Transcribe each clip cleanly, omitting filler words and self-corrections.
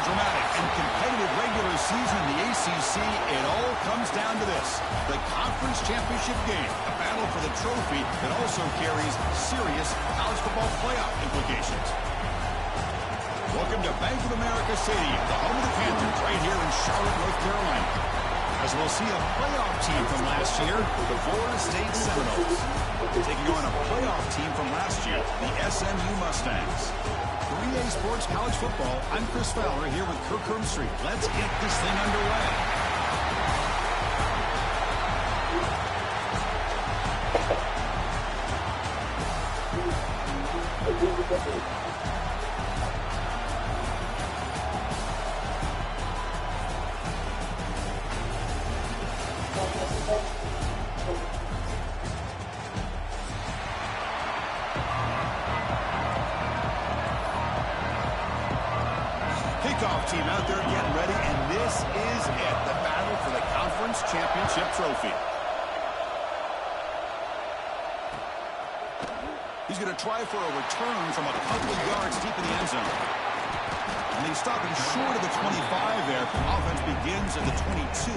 dramatic and competitive regular season in the ACC, it all comes down to this: the conference championship game, a battle for the trophy that also carries serious college football playoff implications. Welcome to Bank of America Stadium, the home of the Panthers, right here in Charlotte, North Carolina, as we'll see a playoff team from last year, the Florida State Seminoles, taking on a playoff team from last year, the SMU Mustangs. 3A Sports College Football, I'm Chris Fowler here with Kirk Herbstreit. Let's get this thing underway. Kickoff team out there getting ready, and this is it, the battle for the conference championship trophy. He's going to try for a return from a couple of yards deep in the end zone. And he's stopping short of the 25 there. Offense begins at the 22.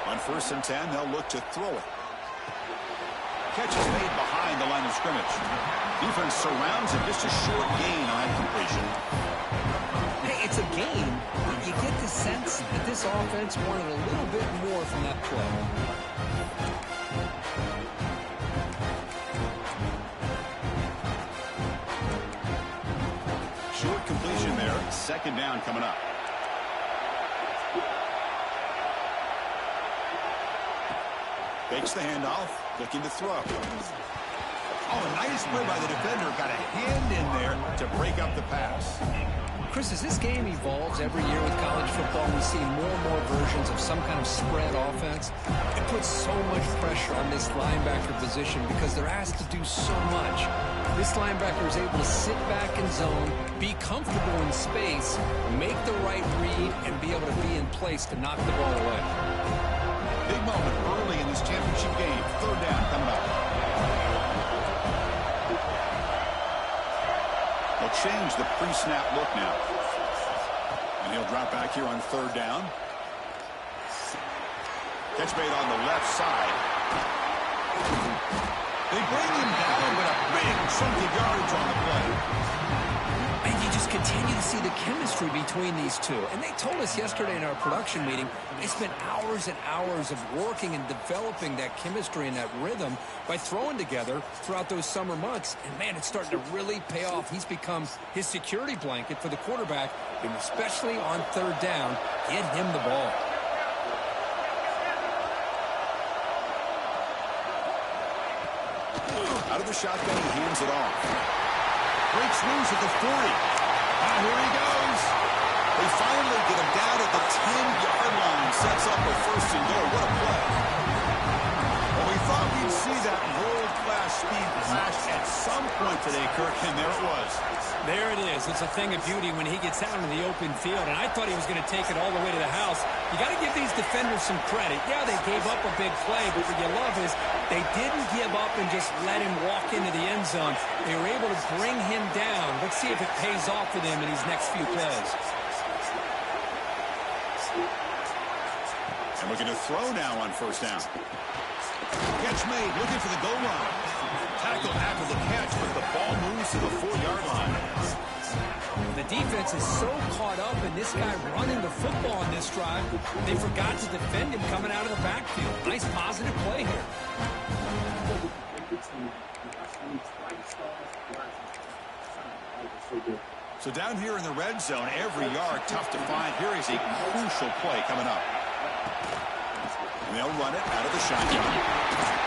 On 1st and 10, they'll look to throw it. Catch is made behind the line of scrimmage. Defense surrounds him, just a short gain on that completion. Hey, it's a game. You get the sense that this offense wanted a little bit more from that play. Short completion there. 2nd down coming up. Fakes the handoff, looking to throw. Oh, a nice play by the defender. Got a hand in there to break up the pass. Chris, as this game evolves every year with college football, we see more and more versions of some kind of spread offense. It puts so much pressure on this linebacker position because they're asked to do so much. This linebacker is able to sit back in zone, be comfortable in space, make the right read, and be able to be in place to knock the ball away. Big moment early in this championship game. 3rd down coming up. They'll change the pre-snap look now. And he'll drop back here on 3rd down. Catch made on the left side. They bring him down with a big chunk of yardage on the play. And you just continue to see the chemistry between these two. And they told us yesterday in our production meeting, they spent hours and hours of working and developing that chemistry and that rhythm by throwing together throughout those summer months. And, man, it's starting to really pay off. He's become his security blanket for the quarterback, and especially on 3rd down, get him the ball. Out of the shotgun, he hands it off. Breaks loose at the 40. Now here he goes. They finally get him down at the 10-yard line. Sets up a 1st and goal. What a play. Well, we thought we'd see that world-class speed flash at some point today, Kirk, and there it was. There it is. It's a thing of beauty when he gets out into the open field, and I thought he was going to take it all the way to the house. You got to give these defenders some credit. Yeah, they gave up a big play, but what you love is they didn't give up and just let him walk into the end zone. They were able to bring him down. Let's see if it pays off for them in these next few plays. And looking to throw now on 1st down. Catch made, looking for the goal line. Tackle after the catch, but the ball moves to the 4-yard line. The defense is so caught up in this guy running the football on this drive, they forgot to defend him coming out of the backfield. Nice positive play here. So down here in the red zone, every yard tough to find. Here is a crucial play coming up. And they'll run it out of the shotgun.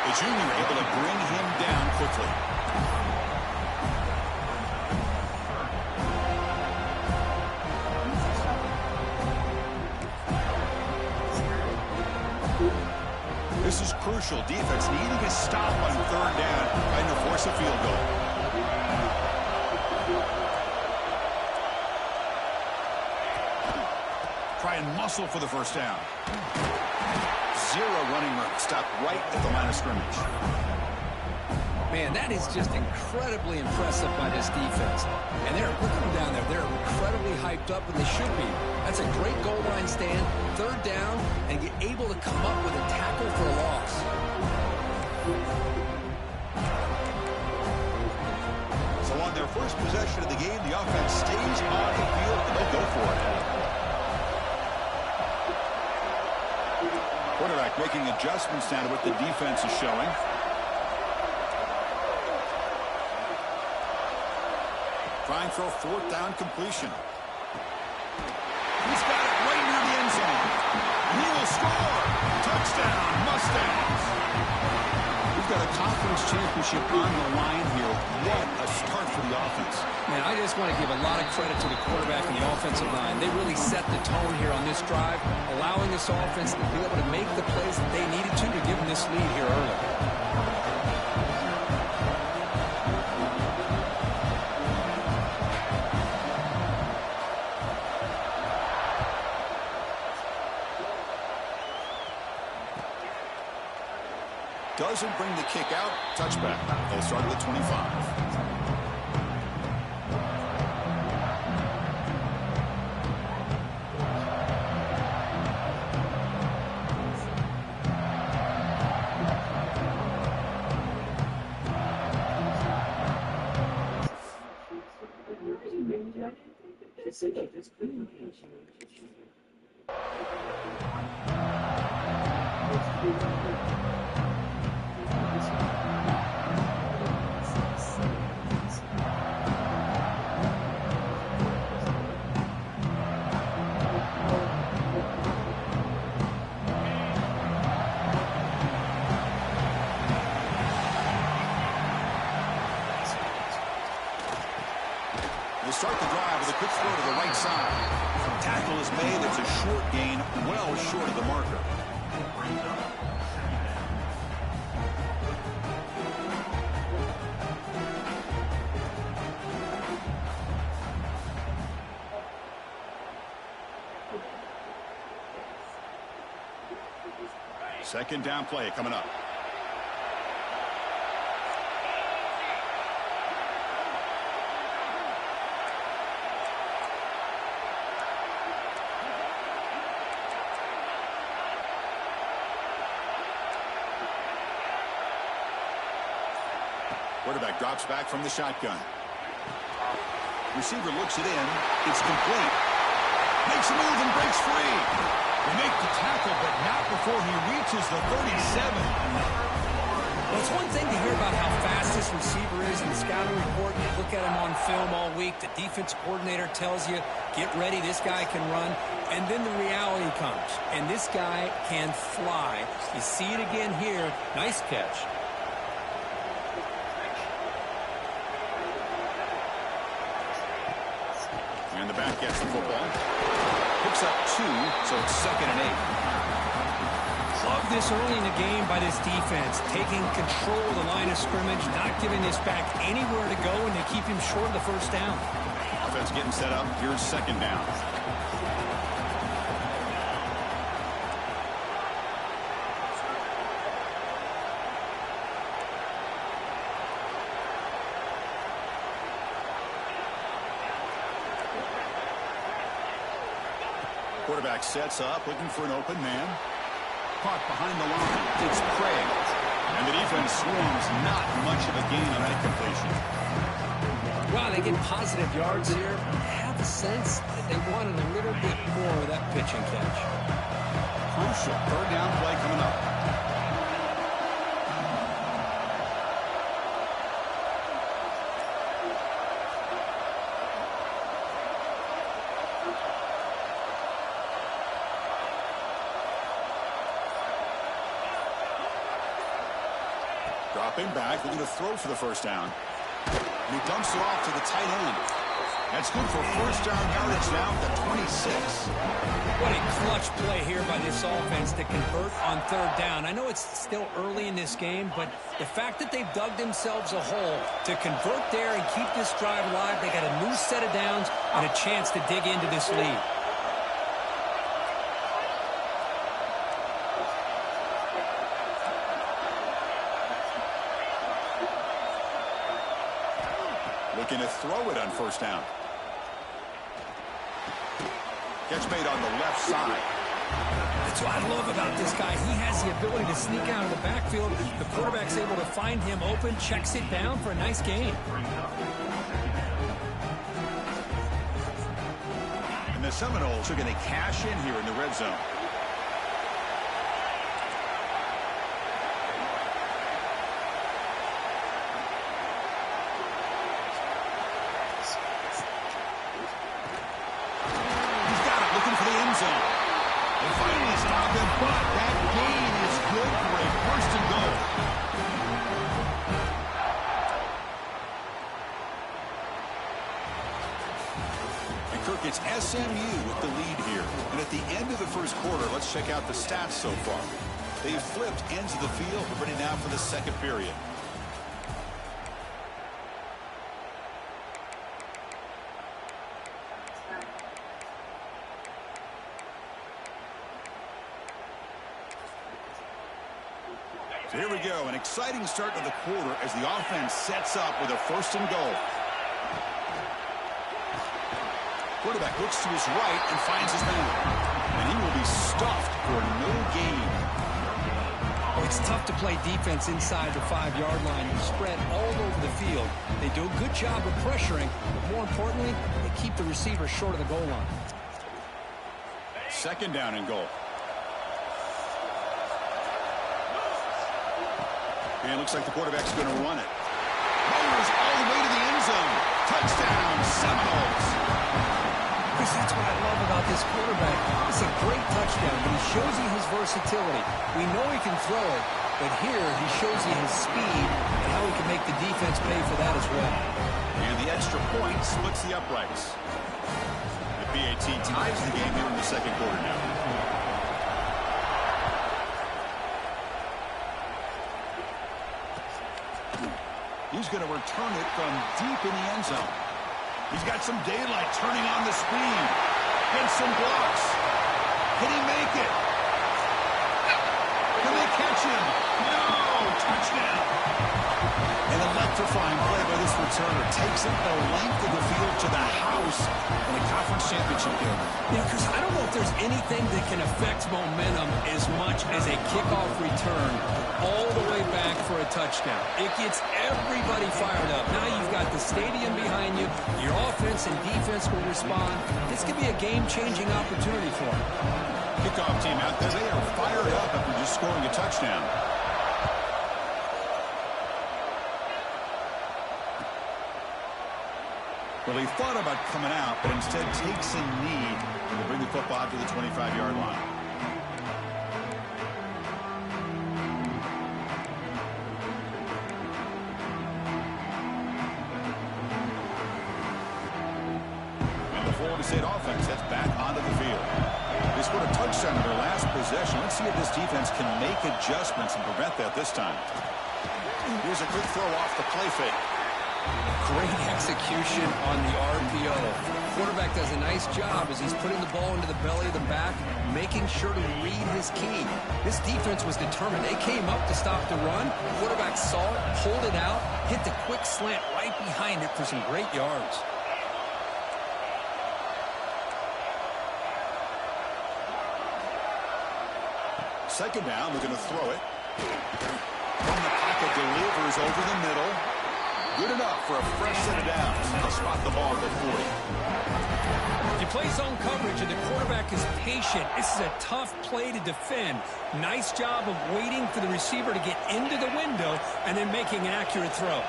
The junior able to bring him down quickly. crucial. Defense needing a stop on third down, trying to force a field goal. Try and muscle for the first down. Zero running room. Stopped right at the line of scrimmage. Man, that is just incredibly impressive by this defense. And look at them down there. They're incredibly hyped up, and they should be. That's a great goal line stand, third down, and get able to come up with a tackle for a loss. So on their first possession of the game, the offense stays on the field, and they'll go for it. Quarterback making adjustments now to what the defense is showing. Trying for a fourth down completion. He's got it right near the end zone. He will score. Touchdown, Mustangs. We've got a conference championship on the line here. What a start for the offense. Man, I just want to give a lot of credit to the quarterback and the offensive line. They really set the tone here on this drive, allowing this offense to be able to make the plays that they needed to give them this lead here early. Doesn't bring the kick out. Touchback. They'll start at the 25. They start the drive with a quick throw to the right side. Tackle is made. It's a short gain, well short of the marker. Second down play coming up. Quarterback drops back from the shotgun. Receiver looks it in. It's complete. Makes a move and breaks free. They make the tackle, but not before he reaches the 37. Well, it's one thing to hear about how fast this receiver is in the scouting report. You look at him on film all week. The defense coordinator tells you, get ready, this guy can run. And then the reality comes. And this guy can fly. You see it again here. Nice catch. And the back gets the football. Picks up 2, so it's 2nd and 8. Love this early in the game by this defense, taking control of the line of scrimmage, not giving this back anywhere to go, and they keep him short of the first down. Offense getting set up. Here's 2nd down. Quarterback sets up, looking for an open man. Caught behind the line. It's Craig. And the defense swarms. Not much of a gain on that completion. Wow, they get positive yards here. I have a sense that they wanted a little bit more of that pitch and catch. Crucial. 3rd down play coming up. Dropping back, looking to throw for the first down. And he dumps it off to the tight end. That's good for first down yardage now at the 26. What a clutch play here by this offense to convert on third down. I know it's still early in this game, but the fact that they've dug themselves a hole to convert there and keep this drive alive, they got a new set of downs and a chance to dig into this lead. Looking to throw it on first down. Catch made on the left side. That's what I love about this guy. He has the ability to sneak out of the backfield. The quarterback's able to find him open, checks it down for a nice gain. And the Seminoles are going to cash in here in the red zone. It's SMU with the lead here. And at the end of the first quarter, let's check out the stats so far. They've flipped ends of the field. We're ready now for the second period. So here we go. An exciting start to the quarter as the offense sets up with a first and goal. Quarterback looks to his right and finds his man. And he will be stuffed for no gain. Oh, it's tough to play defense inside the 5-yard line. They're spread all over the field. They do a good job of pressuring, but more importantly, they keep the receiver short of the goal line. Second down and goal. And it looks like the quarterback's going to run it. Motors all the way to the end zone. Touchdown, Seminoles. That's what I love about this quarterback. It's a great touchdown, but he shows you his versatility. We know he can throw it, but here he shows you his speed and how he can make the defense pay for that as well. And the extra point splits the uprights. The PAT ties the game here in the second quarter now. He's going to return it from deep in the end zone. He's got some daylight turning on the speed. Gets some blocks. Can he make it? Can they catch him? No! Touchdown! An electrifying play by this returner. Takes it the length of the field to the house in a conference championship game. Yeah, because I don't know if there's anything that can affect momentum as much as a kickoff return all the way back for a touchdown. It gets everybody fired up. Now you've got the stadium behind you. Your offense and defense will respond. This could be a game-changing opportunity for them. Kickoff team out there, they are fired up after just scoring a touchdown. Well, he thought about coming out, but instead takes a knee to bring the football to the 25-yard line. And the Florida State offense heads back onto the field. They scored a touchdown in their last possession. Let's see if this defense can make adjustments and prevent that this time. Here's a quick throw off the play fake. Great execution on the RPO. Quarterback does a nice job as he's putting the ball into the belly of the back, making sure to read his key. This defense was determined. They came up to stop the run. Quarterback saw it, pulled it out, hit the quick slant right behind it for some great yards. Second down, looking to throw it. From the pocket, delivers over the middle. Good enough for a fresh set of downs. They'll spot the ball at the 40. You play zone coverage and the quarterback is patient. This is a tough play to defend. Nice job of waiting for the receiver to get into the window and then making an accurate throw.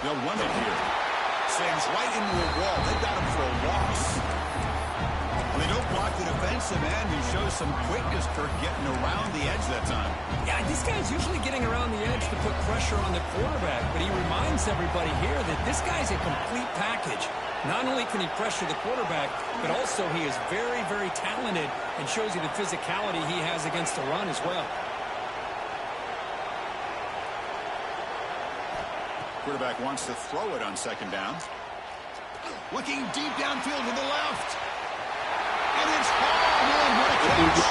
They'll run it here. Sends right into a wall. They got him for a loss. When they don't block the defense, defensive end who shows some quickness for getting around the edge that time. Yeah, this guy's usually getting around the edge to put pressure on the quarterback, but he reminds everybody here that this guy's a complete package. Not only can he pressure the quarterback, but also he is very, very talented and shows you the physicality he has against the run as well. Quarterback wants to throw it on second down. Looking deep downfield to the left. And it's hauled in. What a catch.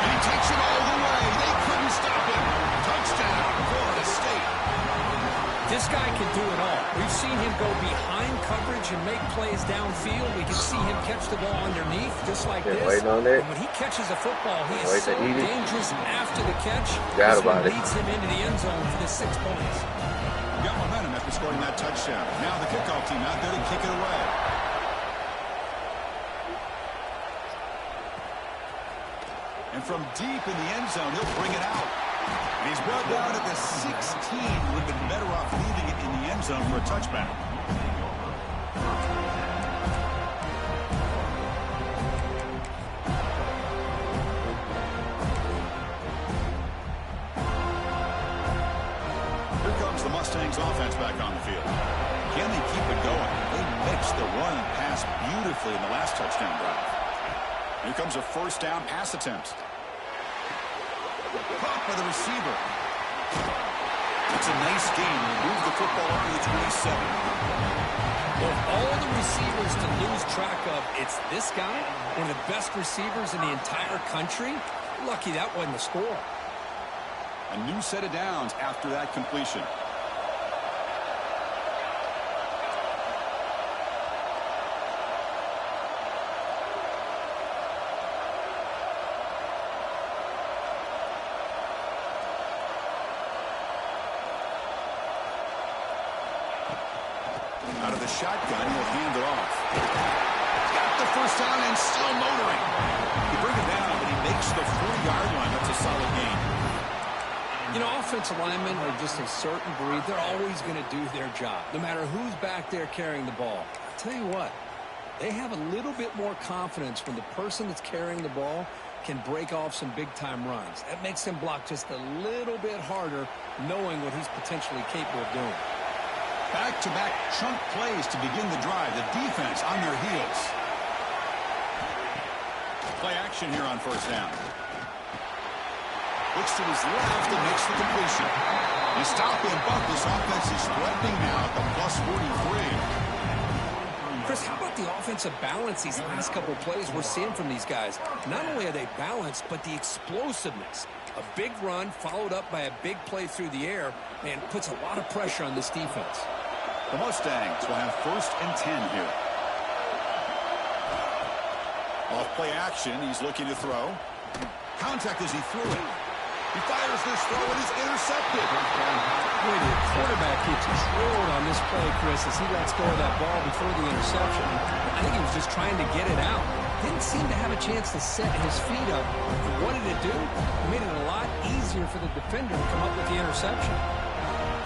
And he takes it all the way. They couldn't stop him. Touchdown, Florida State. This guy can do it all. We've seen him go behind coverage and make plays downfield. We can see him catch the ball underneath just like this. And when he catches a football, he is so dangerous after the catch. This one leads him into the end zone for the 6 points. Got momentum after scoring that touchdown. Now the kickoff team out there to kick it away. And from deep in the end zone, he'll bring it out. And he's brought down at the 16. Would have been better off leaving it in the end zone for a touchback. The Mustangs offense back on the field. Can they keep it going? They mixed the run and pass beautifully in the last touchdown drive. Here comes a first down pass attempt. Caught by the receiver. It's a nice game. Move the football up to the 27. Well, all the receivers to lose track of, it's this guy, one of the best receivers in the entire country. Lucky that wasn't the score. A new set of downs after that completion. Out of the shotgun, he'll hand it off. Got the first down and still motoring. You bring it down, but he makes the 40-yard line. That's a solid gain. You know, offensive linemen are just a certain breed. They're always going to do their job, no matter who's back there carrying the ball. I'll tell you what, they have a little bit more confidence when the person that's carrying the ball can break off some big-time runs. That makes them block just a little bit harder, knowing what he's potentially capable of doing. Back-to-back chunk plays to begin the drive. The defense on their heels. Play action here on first down. Looks to his left and makes the completion. They stop him, but this offense is threatening now at the plus 43. Chris, how about the offensive balance these last couple of plays we're seeing from these guys? Not only are they balanced, but the explosiveness. A big run followed up by a big play through the air and puts a lot of pressure on this defense. The Mustangs will have first and 10 here. Off play action, he's looking to throw. Contact as he threw it. He fires this throw and is intercepted. Boy, the quarterback keeps thrilled on this play, Chris, as he lets go of that ball before the interception. I think he was just trying to get it out. Didn't seem to have a chance to set his feet up. And what did it do? It made it a lot easier for the defender to come up with the interception.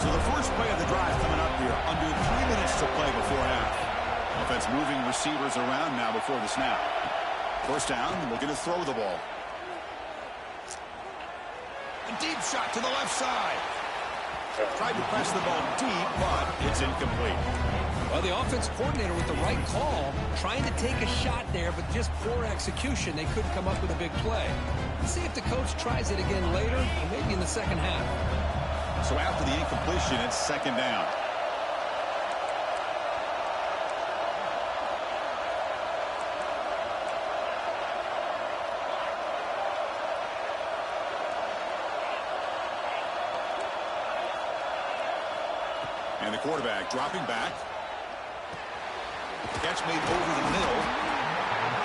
So the first play of the drive coming up here. Under 3 minutes to play before half. Offense moving receivers around now before the snap. First down, looking to throw the ball. A deep shot to the left side. Tried to press the ball deep, but it's incomplete. Well, the offense coordinator with the right call, trying to take a shot there, but just poor execution. They couldn't come up with a big play. Let's see if the coach tries it again later, or maybe in the second half. So after the incompletion, it's second down. And the quarterback dropping back. Catch made over the middle.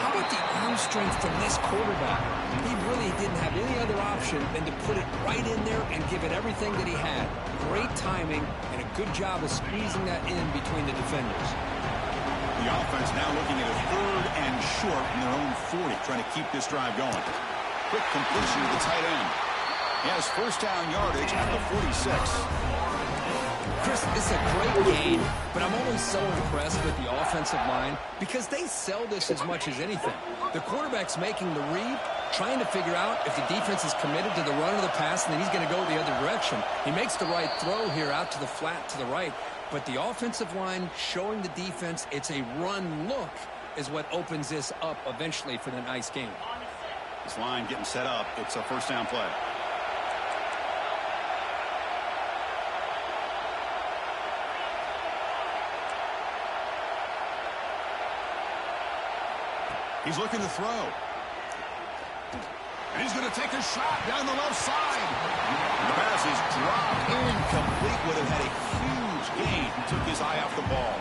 How about the arm strength from this quarterback? He really didn't have any other option than to put it right in there and give it everything that he had. Great timing and a good job of squeezing that in between the defenders. The offense now looking at a third and short from their own 40, trying to keep this drive going. Quick completion to the tight end. He has first down yardage at the 46. Chris, it's a great game, but I'm always so impressed with the offensive line because they sell this as much as anything. The quarterback's making the read, trying to figure out if the defense is committed to the run or the pass, and then he's going to go the other direction. He makes the right throw here out to the flat to the right, but the offensive line showing the defense it's a run look is what opens this up eventually for the nice game. This line getting set up. It's a first down play. He's looking to throw. And he's going to take a shot down the left side. The pass is dropped. Incomplete. Would have had a huge gain. Took his eye off the ball.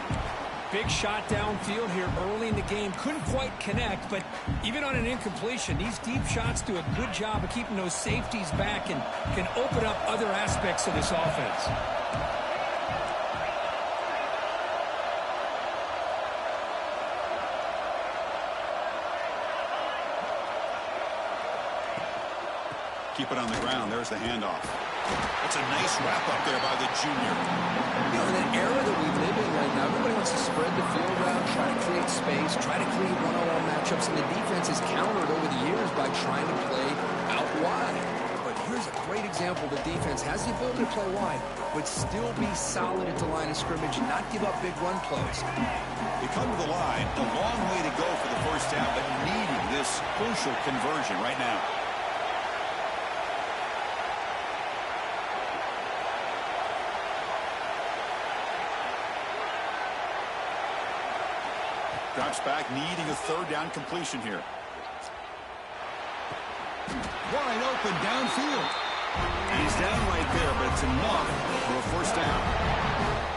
Big shot downfield here early in the game. Couldn't quite connect, but even on an incompletion, these deep shots do a good job of keeping those safeties back and can open up other aspects of this offense. Keep it on the ground. There's the handoff. That's a nice wrap up there by the junior. You know, in an era that we live in right now, everybody wants to spread the field around, try to create space, try to create one-on-one matchups, and the defense is countered over the years by trying to play out wide. But here's a great example. The defense has the ability to play wide, but still be solid at the line of scrimmage and not give up big run plays. They come to the line. A long way to go for the first down, but needing this crucial conversion right now. Drops back, needing a third down completion here. Wide open downfield. He's down right there, but it's enough for a first down.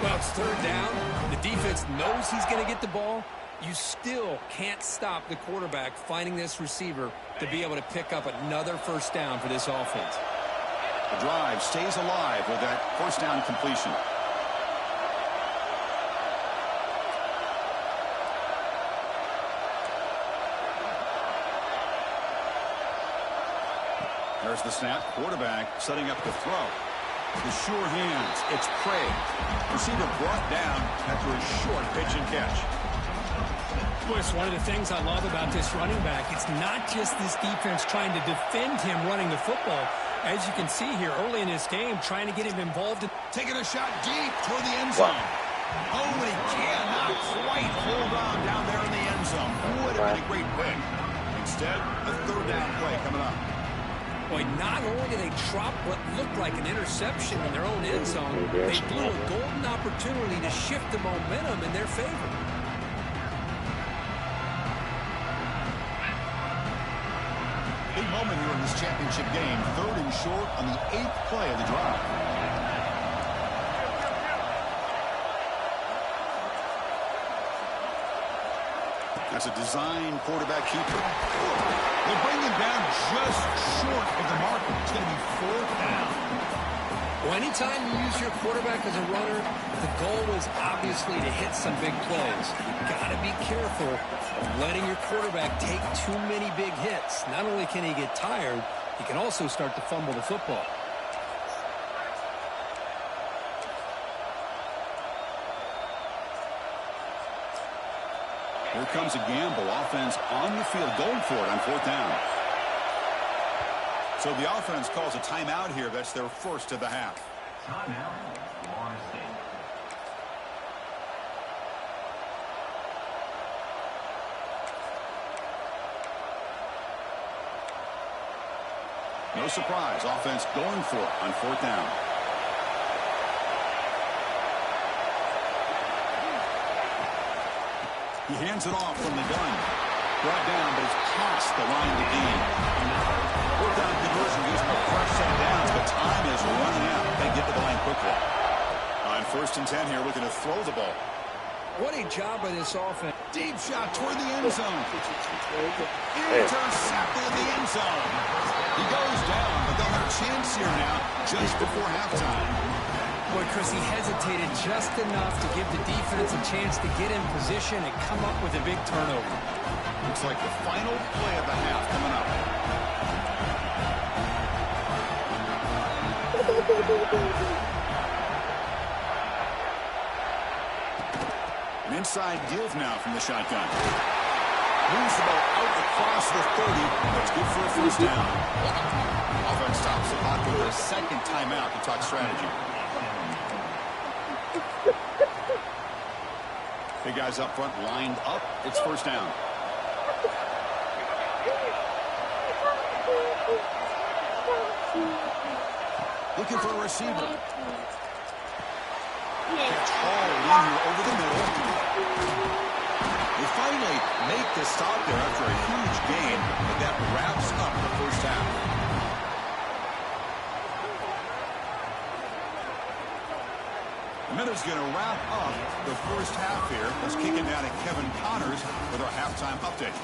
Well, it's third down. The defense knows he's going to get the ball. You still can't stop the quarterback finding this receiver to be able to pick up another first down for this offense. The drive stays alive with that first down completion. There's the snap. Quarterback setting up the throw. The sure hands. It's Craig. Receiver brought down after a short pitch and catch. It's one of the things I love about this running back. It's not just this defense trying to defend him running the football. As you can see here early in this game, trying to get him involved. Taking a shot deep toward the end zone. Oh, and he cannot quite hold on down there in the end zone. Would have been a great pick. Instead, a third down play coming up. Boy, not only did they drop what looked like an interception in their own end zone, they blew a golden opportunity to shift the momentum in their favor. Big moment here in this championship game. Third and short on the 8th play of the drive. That's a design quarterback keeper. They bring him down just short of the marker. It's going to be fourth down. Well, anytime you use your quarterback as a runner, the goal is obviously to hit some big plays. You've got to be careful of letting your quarterback take too many big hits. Not only can he get tired, he can also start to fumble the football. Here comes a gamble. Offense on the field, going for it on fourth down. So the offense calls a timeout here. That's their first of the half. No surprise. Offense going for it on fourth down. He hands it off from the gun. Brought down, but it's past the line to gain. Fourth down conversion using a fresh set of downs, but time is running out. They get to the line quickly. On first and 10 here, looking to throw the ball. What a job by this offense. Deep shot toward the end zone. Intercepted in the end zone. He goes down, but they'll have a chance here now just before halftime. Boy, Chris, he hesitated just enough to give the defense a chance to get in position and come up with a big turnover. Looks like the final play of the half coming up. outside deal now from the shotgun. Moves the ball out across the 30. That's good for a first down. Offense stops the clock with a second timeout to talk strategy. Big guys up front lined up. It's first down. Looking for a receiver. Catch all leader over the middle. They finally make the stop there after a huge gain, but that wraps up the first half. The minute's going to wrap up the first half here. Let's kick it down to Kevin Connors with our halftime update.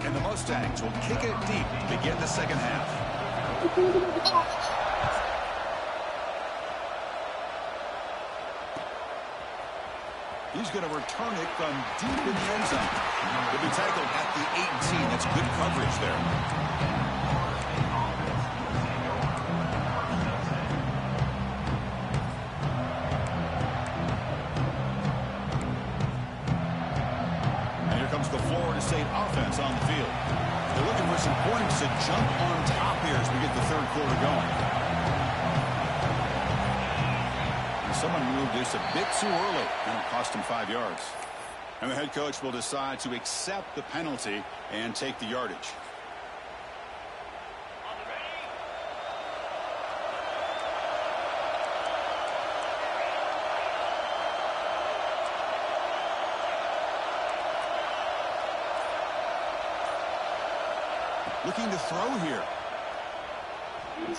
And the Mustangs will kick it deep to begin the second half. He's going to return it from deep in the end zone. He'll be tackled at the 18. That's good coverage there. And here comes the Florida State offense on the field. They're looking for some points to jump on top here as we get the third quarter going. Someone moved this a bit too early, and it cost him 5 yards. And the head coach will decide to accept the penalty and take the yardage. Looking to throw here.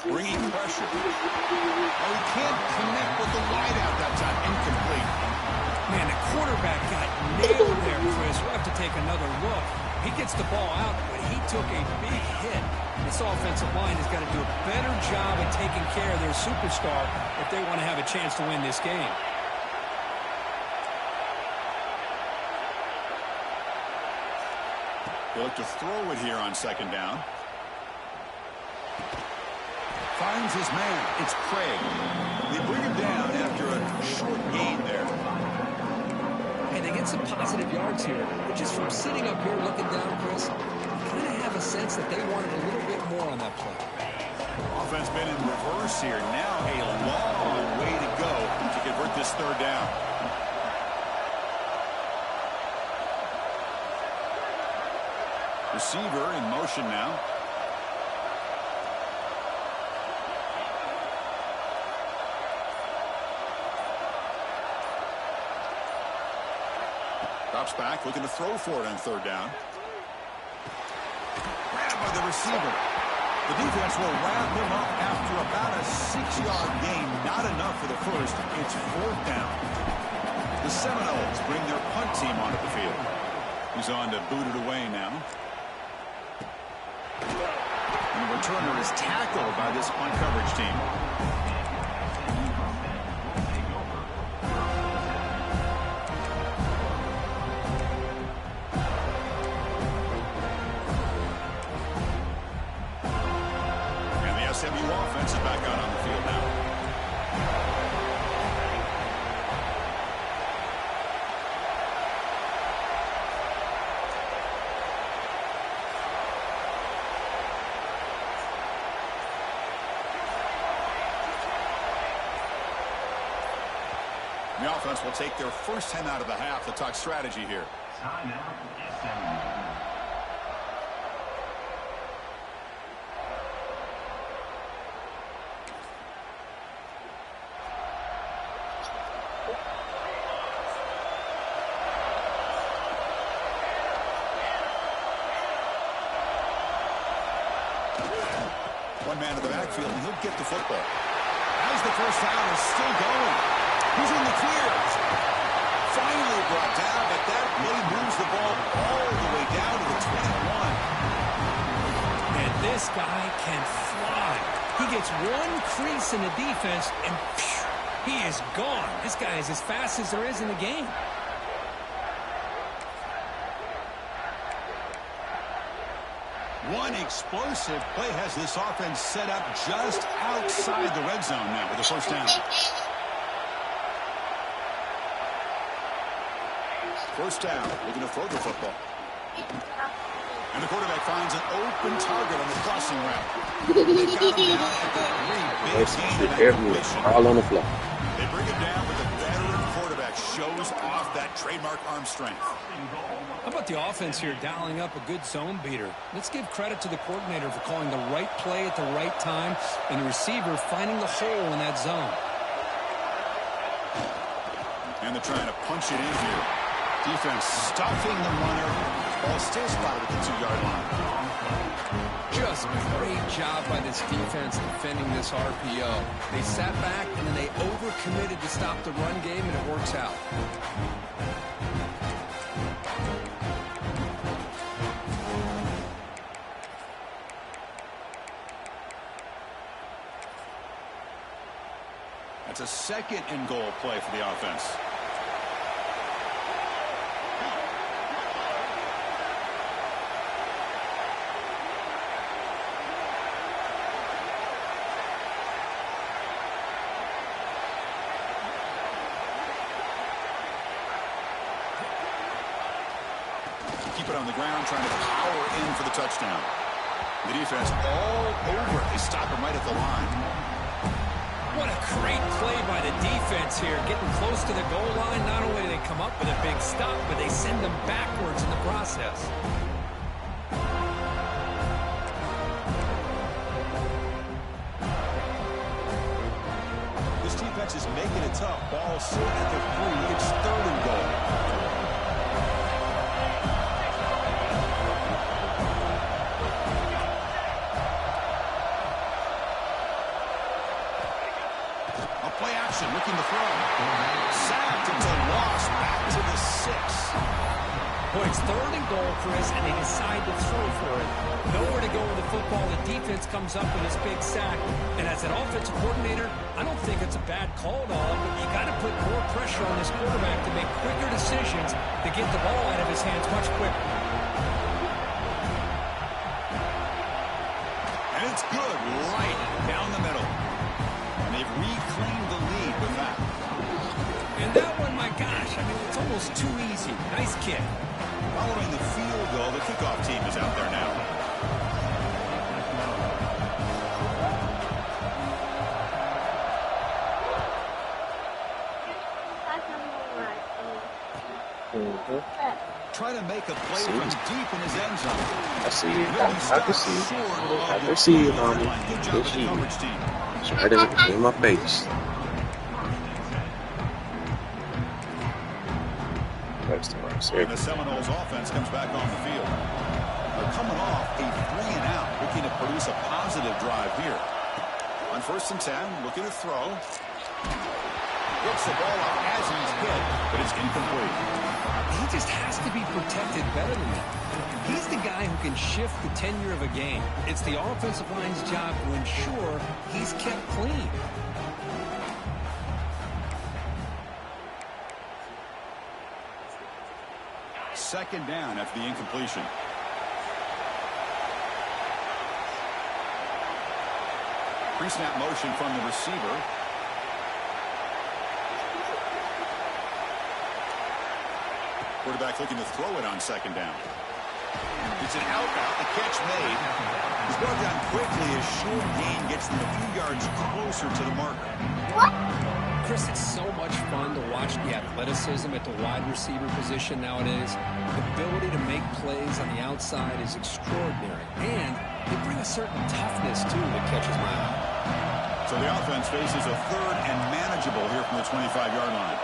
Bringing pressure. Oh, he can't connect with the wideout that time. Incomplete. Man, the quarterback got nailed there, Chris. We'll have to take another look. He gets the ball out, but he took a big hit. This offensive line has got to do a better job of taking care of their superstar if they want to have a chance to win this game. They look to throw it here on second down. Finds his man. It's Craig. They bring him down after a short gain there. And they get some positive yards here. But just from sitting up here looking down, Chris, you kind of have a sense that they wanted a little bit more on that play. Offense been in reverse here. Now a long way to go to convert this third down. Receiver in motion now. Drops back, looking to throw for it on third down. Grabbed by the receiver. The defense will wrap him up after about a 6-yard gain. Not enough for the first. It's fourth down. The Seminoles bring their punt team onto the field. He's on to boot it away now. And the returner is tackled by this punt coverage team. And the SMU offense is back out on the field now. The offense will take their first 10 out of the half to talk strategy here. One man in the backfield, and he'll get the football. As the first down is still going. He's in the clear. Finally brought down, but that play moves the ball all the way down to the 21. And this guy can fly. He gets one crease in the defense, and phew, he is gone. This guy is as fast as there is in the game. One explosive play has this offense set up just outside the red zone now with a first down. First down, looking to throw the football. And the quarterback finds an open target on the crossing route. They got him down at the 3. Big gain. All on the floor. They bring it down, but the veteran quarterback shows off that trademark arm strength. How about the offense here dialing up a good zone beater? Let's give credit to the coordinator for calling the right play at the right time and the receiver finding the hole in that zone. And they're trying to punch it in here. Defense stuffing the runner. Ball still spotted at the 2-yard line. Just great job by this defense defending this RPO. They sat back and then they overcommitted to stop the run game, and it works out. That's a second and goal play for the offense. Keep it on the ground, trying to power in for the touchdown. The defense all over it. They stop him right at the line. What a great play by the defense here. Getting close to the goal line, not only do they come up with a big stop, but they send them backwards in the process. This defense is making it tough. Ball set at the 3. It's 3rd and goal. Play action, looking to throw. Sacked until lost, back to the 6. Boy, it's 3rd and goal, Chris, and they decide to throw for it. Nowhere to go with the football. The defense comes up with this big sack. And as an offensive coordinator, I don't think it's a bad call at all, but you got to put more pressure on this quarterback to make quicker decisions to get the ball out of his hands much quicker. And it's good, right down the middle. And they've reclaimed the lead with that. And that one, my gosh, I mean, it's almost too easy. Nice kick. Following the field goal, the kickoff team is out there now. Try to make a play from deep in his end zone. I see it. I can see it. I can see it, homie. Good shit. It's right in my face. And the Seminoles offense comes back on the field. They're coming off a 3-and-out, looking to produce a positive drive here. On 1st and 10, looking to throw. Gets the ball off as he's hit, but it's incomplete. He just has to be protected better than that. He's the guy who can shift the tenure of a game. It's the offensive line's job to ensure he's kept clean. Second down after the incompletion. Pre-snap motion from the receiver. Quarterback looking to throw it on 2nd down. It's an out route. The catch made. He's brought down quickly as short gain gets them a few yards closer to the marker. What? Chris, it's so much fun to watch the athleticism at the wide receiver position nowadays. The ability to make plays on the outside is extraordinary. And they bring a certain toughness, too, that catches my eye. So the offense faces a 3rd and manageable here from the 25-yard line.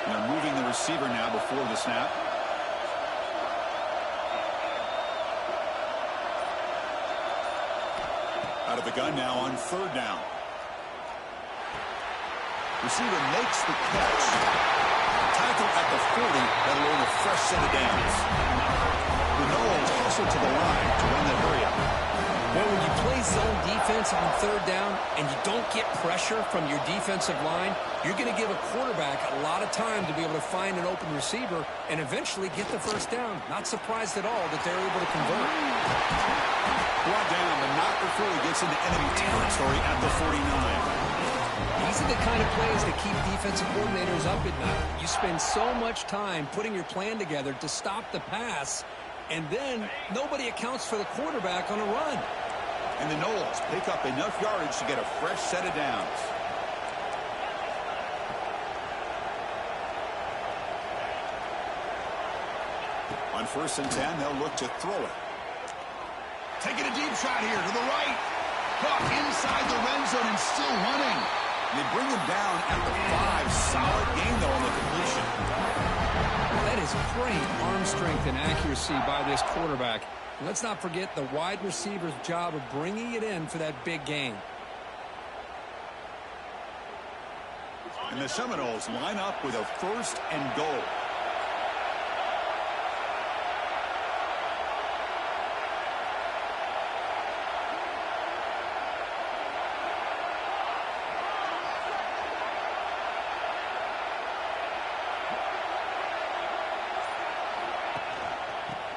And they're moving the receiver now before the snap. Out of the gun now on 3rd down. Receiver makes the catch. Tackle at the 40. That'll earn a fresh set of downs. The Knowles hustle to the line to run that hurry up. Well, when you play zone defense on third down and you don't get pressure from your defensive line, you're going to give a quarterback a lot of time to be able to find an open receiver and eventually get the first down. Not surprised at all that they're able to convert. Brought down, but not before he gets into enemy territory at the 49. These are the kind of plays that keep defensive coordinators up at night. You spend so much time putting your plan together to stop the pass, and then nobody accounts for the quarterback on a run. And the Noles pick up enough yardage to get a fresh set of downs. On 1st and 10, they'll look to throw it. Taking a deep shot here to the right. Caught inside the red zone and still running. They bring him down at the 5. Solid game, though, on the completion. That is great arm strength and accuracy by this quarterback. And let's not forget the wide receiver's job of bringing it in for that big game. And the Seminoles line up with a 1st and goal.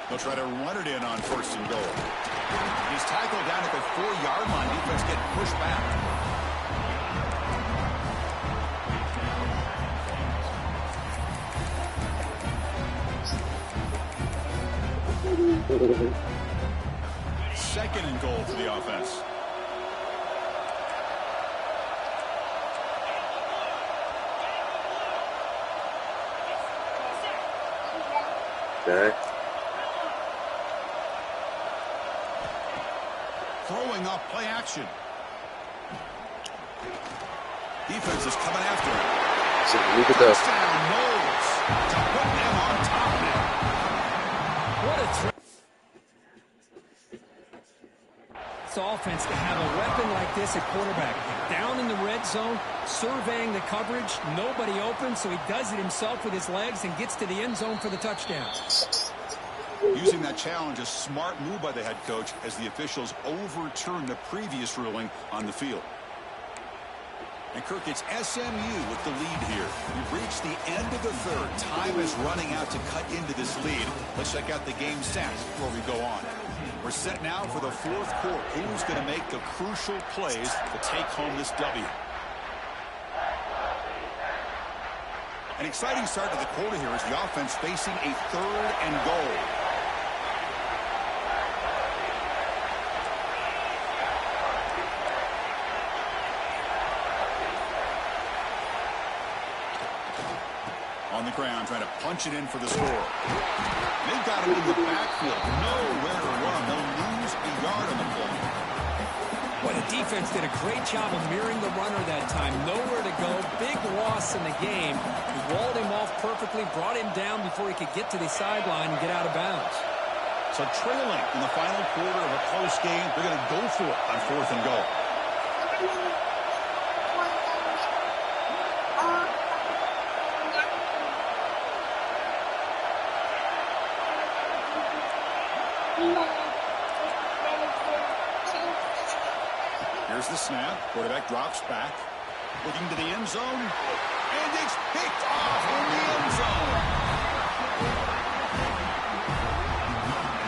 They'll try to run it in on 1st and goal. He's tackled down at the 4-yard line. Defense getting pushed back. Second and goal for the offense. Okay. Throwing off play action. Defense is coming after him. So look at that. Touchdown, Noles, to put them on top now. What a threat. This offense to have a weapon like this at quarterback. Down in the red zone, surveying the coverage, nobody open, so he does it himself with his legs and gets to the end zone for the touchdown. Using that challenge, a smart move by the head coach as the officials overturn the previous ruling on the field. And Kirk, it's SMU with the lead here. We've reached the end of the third. Time is running out to cut into this lead. Let's check out the game stats before we go on. We're set now for the 4th quarter. Who's going to make the crucial plays to take home this W? An exciting start to the quarter here as the offense facing a 3rd and goal. On the ground, trying to punch it in for the score. They've got him in the backfield. Nowhere to run. They'll lose a yard on the play. Well, the defense did a great job of mirroring the runner that time. Nowhere to go. Big loss in the game. He walled him off perfectly, brought him down before he could get to the sideline and get out of bounds. So trailing in the final quarter of a close game, they're going to go for it on 4th and goal. Here's the snap. Quarterback drops back. Looking to the end zone. And it's picked off in the end zone.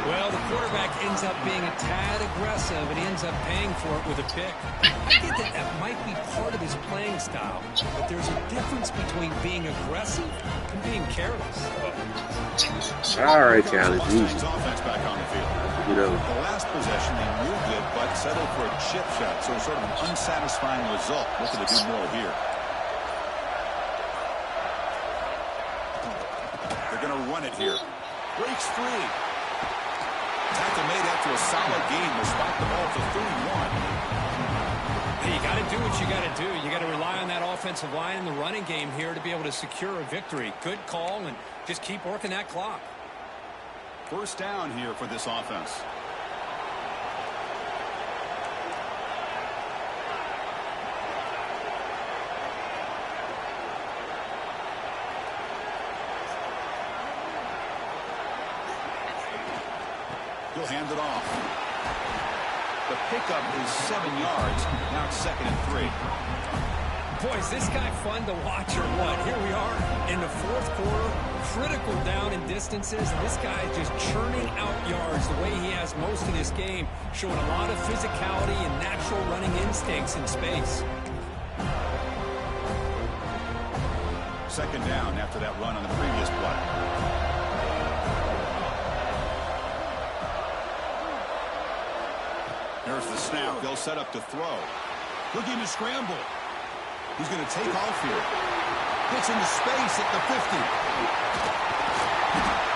Well, the quarterback ends up being a tad aggressive and ends up paying for it with a pick. I get that that might be part of his playing style, but there's a difference between being aggressive and being careless. All right, Callie. Mustangs offense back on the field. You know. The last possession, they moved it, but settled for a chip shot, so sort of an unsatisfying result. Looking to do more here. They're going to run it here. Breaks free. Tackle made after a solid game. Will spot the ball for 31. Hey, you got to do what you got to do. You got to rely on that offensive line in the running game here to be able to secure a victory. Good call, and just keep working that clock. First down here for this offense. He'll hand it off. The The pickup is 7 yards. Now it's 2nd and 3. Boy, is this guy fun to watch or what? Here we are in the 4th quarter, critical down in distances, and this guy is just churning out yards the way he has most of this game, showing a lot of physicality and natural running instincts in space. 2nd down after that run on the previous play. Here's the snap. They'll set up to throw. Looking to scramble. He's going to take off here. Gets into space at the 50.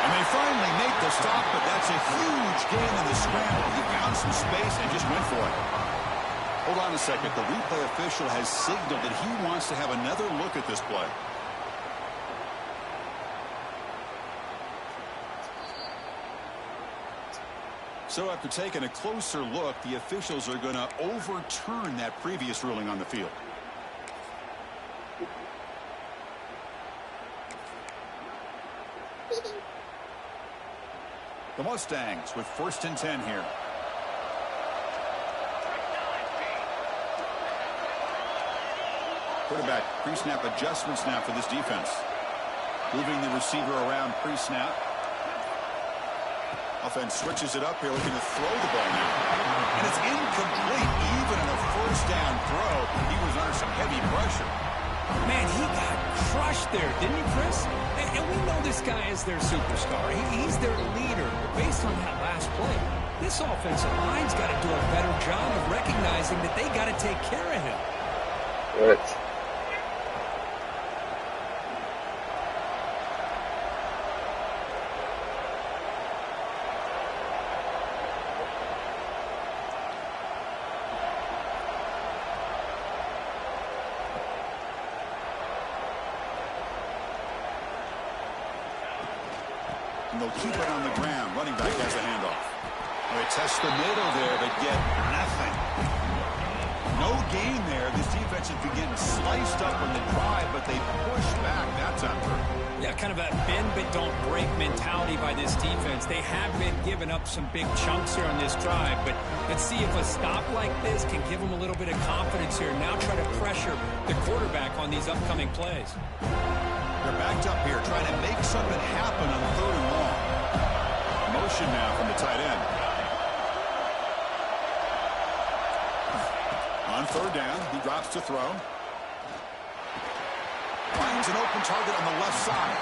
And they finally make the stop, but that's a huge gain in the scramble. He found some space and just went for it. Hold on a second. The replay official has signaled that he wants to have another look at this play. So after taking a closer look, the officials are going to overturn that previous ruling on the field. The Mustangs with 1st and 10 here. Quarterback pre-snap adjustments now for this defense. Moving the receiver around pre-snap. Offense switches it up here, looking to throw the ball now. And it's incomplete. Even in a 1st down throw, he was under some heavy pressure. Man, he got crushed there, didn't he, Chris? And we know this guy is their superstar. He's their leader. But based on that last play, this offensive line's got to do a better job of recognizing that they got to take care of him. Right. And they'll keep it on the ground. Running back has a handoff. They test the middle there, but get nothing. No gain there. This defense has been getting sliced up on the drive, but they push back that time through. Yeah, kind of a bend but don't break mentality by this defense. They have been giving up some big chunks here on this drive, but let's see if a stop like this can give them a little bit of confidence here. Now try to pressure the quarterback on these upcoming plays. They're backed up here, trying to make something happen on 3rd and long. Motion now from the tight end. On 3rd down, he drops to throw. Finds an open target on the left side.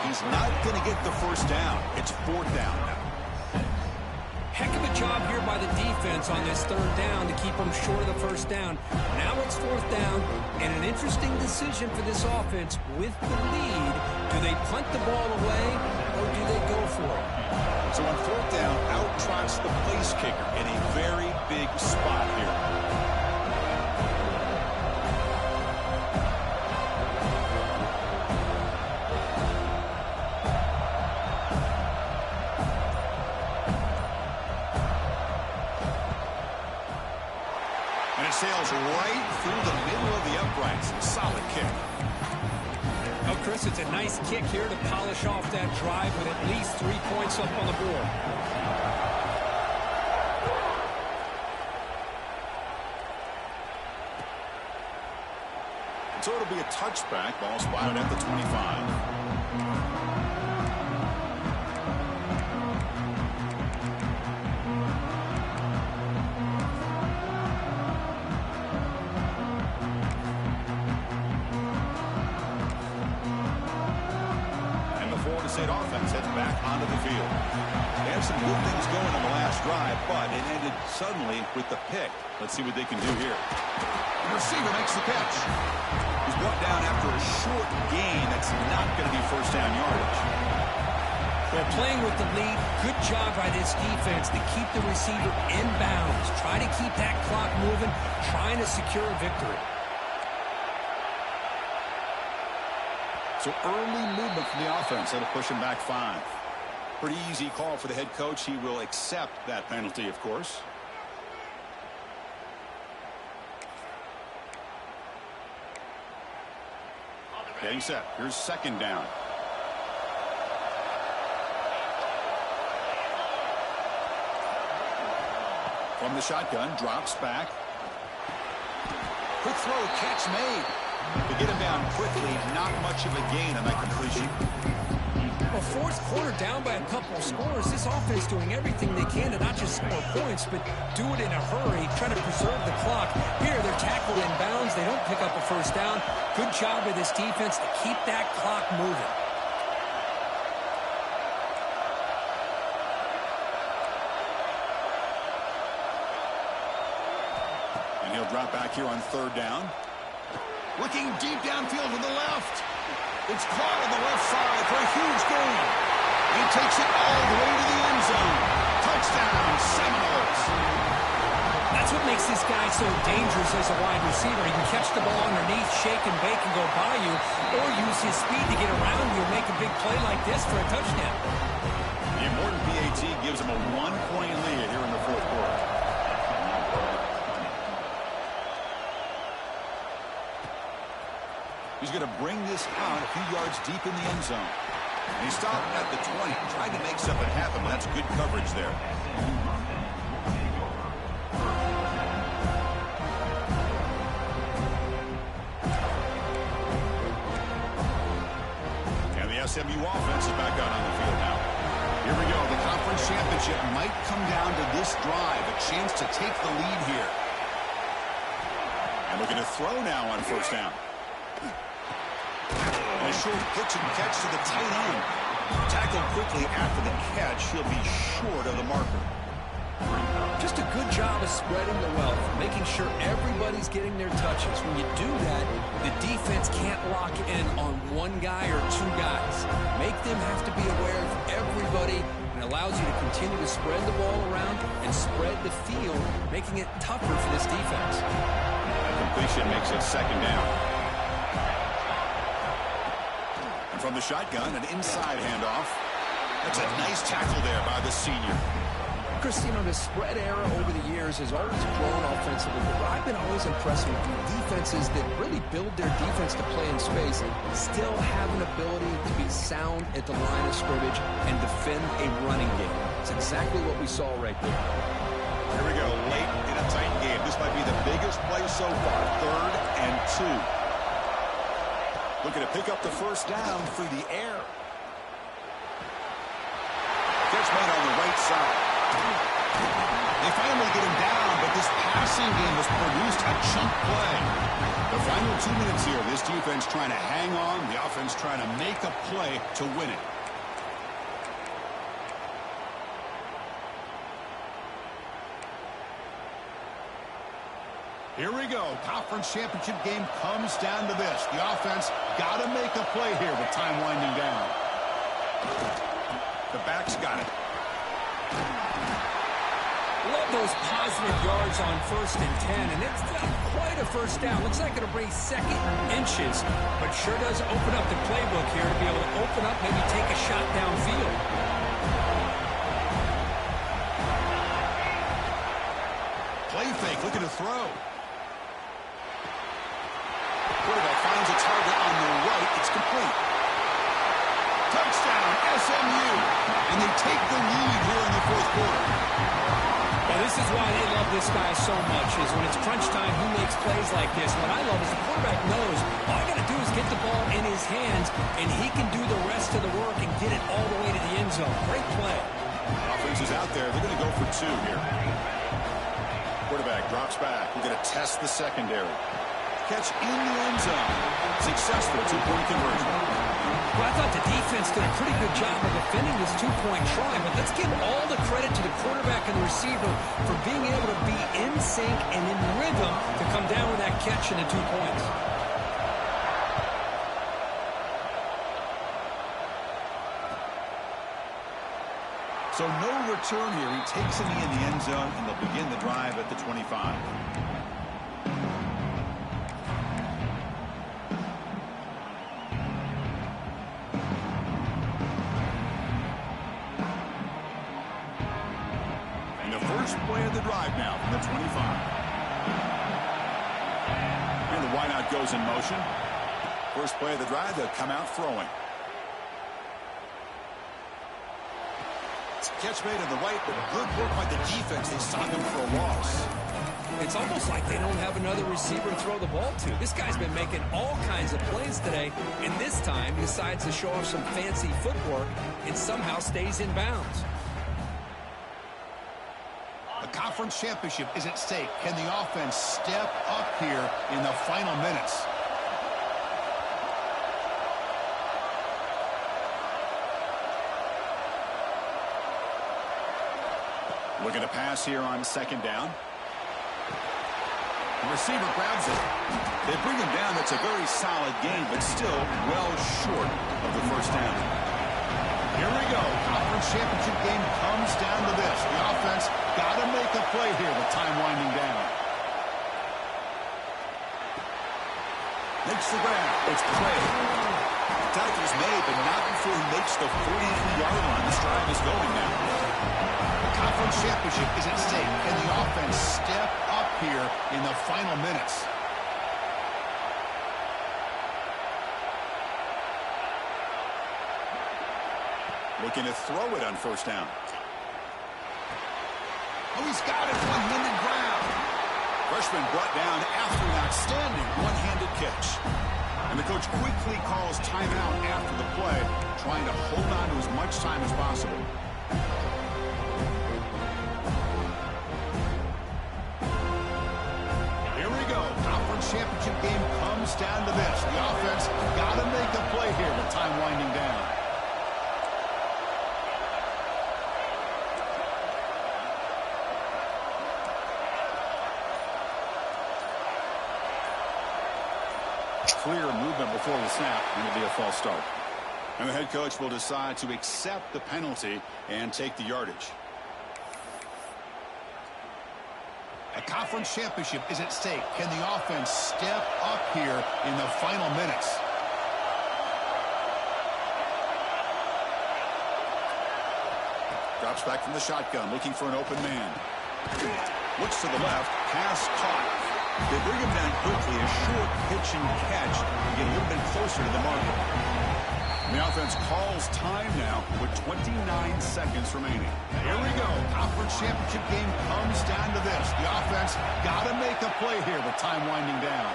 He's not going to get the 1st down. It's 4th down now. Heck of a job here by the defense on this 3rd down to keep them short of the 1st down. Now it's 4th down, and an interesting decision for this offense with the lead. Do they punt the ball away, or do they go for it? So on 4th down, out trots the place kicker in a very big spot here. Sails right through the middle of the uprights. Solid kick. Oh, Chris, it's a nice kick here to polish off that drive with at least 3 points up on the board. So it'll be a touchback. Ball spotted at the 25. State offense heads back onto the field. They had some good things going on the last drive, but it ended suddenly with the pick. Let's see what they can do here. The receiver makes the catch. He's brought down after a short gain. That's not going to be 1st down yardage. They're playing with the lead. Good job by this defense to keep the receiver in bounds. Try to keep that clock moving, trying to secure a victory. So early movement from the offense. That'll push him back 5. Pretty easy call for the head coach. He will accept that penalty, of course. Getting set. Here's 2nd down. From the shotgun, drops back. Quick throw, catch made. To get him down quickly, not much of a gain on that completion. Well, fourth quarter down by a couple of scores. This offense doing everything they can to not just score points, but do it in a hurry, trying to preserve the clock. Here, they're tackled in bounds. They don't pick up a first down. Good job by this defense to keep that clock moving. And he'll drop back here on third down. Looking deep downfield to the left. It's caught on the left side for a huge gain. He takes it all the way to the end zone. Touchdown, Seminoles. That's what makes this guy so dangerous as a wide receiver. He can catch the ball underneath, shake and bake and go by you, or use his speed to get around you and make a big play like this for a touchdown. The important PAT gives him a 1-point lead here in the fourth quarter. He's going to bring this out a few yards deep in the end zone. And he stopped at the 20, tried to make something happen, but that's good coverage there. And the SMU offense is back out on the field now. Here we go. The conference championship might come down to this drive, a chance to take the lead here. And looking to throw now on first down. A short pitch and catch to the tight end. Tackled quickly after the catch. He'll be short of the marker. Just a good job of spreading the wealth, making sure everybody's getting their touches. When you do that, the defense can't lock in on one guy or two guys. Make them have to be aware of everybody, and allows you to continue to spread the ball around and spread the field, making it tougher for this defense. That completion makes it second down. From the shotgun, an inside handoff. That's a nice tackle there by the senior. Chris, you know, the spread era over the years has always grown offensively, but I've been always impressed with defenses that really build their defense to play in space, still have an ability to be sound at the line of scrimmage and defend a running game. It's exactly what we saw right there. Here we go, late in a tight game. This might be the biggest play so far, 3rd and 2. Looking to pick up the first down through the air. Catch made on the right side. They finally get him down, but this passing game has produced a chunk play. The final 2 minutes here, this defense trying to hang on, the offense trying to make a play to win it. Here we go. Conference championship game comes down to this. The offense got to make a play here with time winding down. The back's got it. Love those positive yards on 1st and 10, and it's not quite a first down. Looks like it'll bring second inches, but sure does open up the playbook here to be able to open up, maybe take a shot downfield. Play fake, looking to throw. Quarterback finds a target on the right. It's complete. Touchdown, SMU. And they take the lead here in the fourth quarter. Yeah, this is why they love this guy so much, is when it's crunch time, he makes plays like this. What I love is the quarterback knows all I got to do is get the ball in his hands, and he can do the rest of the work and get it all the way to the end zone. Great play. Offense is out there. They're going to go for 2 here. Quarterback drops back. We're going to test the secondary. Catch in the end zone. Successful 2-point conversion. Well, I thought the defense did a pretty good job of defending this 2-point try, but let's give all the credit to the quarterback and the receiver for being able to be in sync and in rhythm to come down with that catch and the 2 points. So no return here. He takes it in the end zone, and they'll begin the drive at the 25. First play of the drive now from the 25. And the wideout goes in motion. First play of the drive, they'll come out throwing. Catch made on the right, but good work by the defense. They stopped him for a loss. It's almost like they don't have another receiver to throw the ball to. This guy's been making all kinds of plays today, and this time he decides to show off some fancy footwork and somehow stays in bounds. The conference championship is at stake. Can the offense step up here in the final minutes? Looking to pass here on second down. The receiver grabs it. They bring him down. That's a very solid game, but still well short of the first down. Here we go. Conference championship game comes down to this. The offense got to make a play here with time winding down. Makes the grab. It's Craig. Tackle's made, but not before he makes the 43-yard line. This drive is going now. The conference championship is at stake. Can the offense step up here in the final minutes? Looking to throw it on first down. Oh, he's got it. One-handed grab. Freshman brought down after an outstanding one-handed catch. And the coach quickly calls timeout after the play, trying to hold on to as much time as possible. Here we go. Conference championship game comes down to this. The offense got to make a play here with time winding down. Clear movement before the snap, and it'll be a false start. And the head coach will decide to accept the penalty and take the yardage. A conference championship is at stake. Can the offense step up here in the final minutes? Drops back from the shotgun, looking for an open man. Looks to the left, pass caught. They bring him down quickly, a short pitch and catch to get a little bit closer to the marker. And the offense calls time now with 29 seconds remaining. Here we go. Conference championship game comes down to this. The offense got to make a play here with time winding down.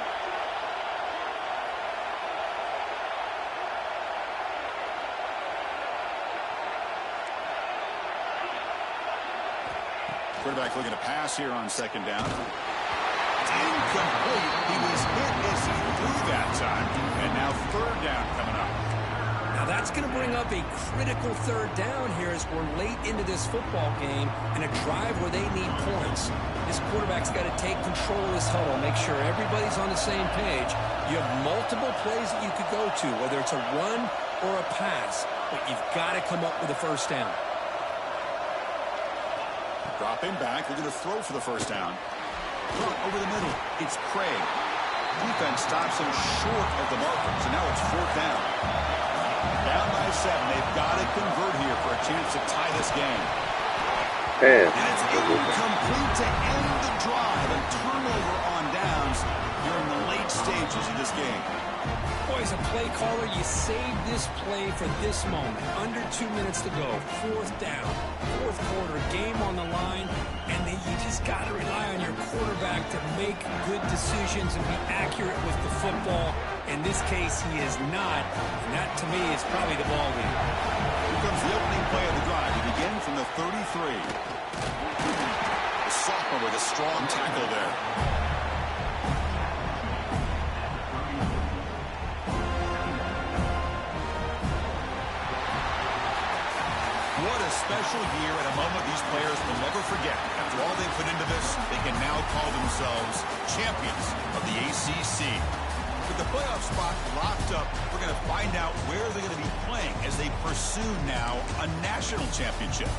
Quarterback looking to pass here on second down. Incomplete. He was hit as he threw that time. And now third down coming up. Now that's going to bring up a critical third down here as we're late into this football game and a drive where they need points. This quarterback's got to take control of this huddle, make sure everybody's on the same page. You have multiple plays that you could go to, whether it's a run or a pass, but you've got to come up with a first down. Dropping back, looking to throw for the first down. Over the middle, it's Craig. Defense stops him short of the marker, so now it's fourth down. Down by 7, they've got to convert here for a chance to tie this game. And it's incomplete to end the drive. A turnover on downs during the late stages of this game. Boy, as a play caller, you save this play for this moment. Under 2 minutes to go, fourth down, fourth quarter, game on the line, and then you just got to rely on your quarterback to make good decisions and be accurate with the football. In this case, he is not, and that, to me, is probably the ball game. Here comes the opening play of the drive. We begin from the 33. The sophomore with a strong tackle there. What a special year and a moment these players will never forget. After all they put into this, they can now call themselves champions of the ACC. With the playoff spot locked up, we're going to find out where they're going to be playing as they pursue now a national championship.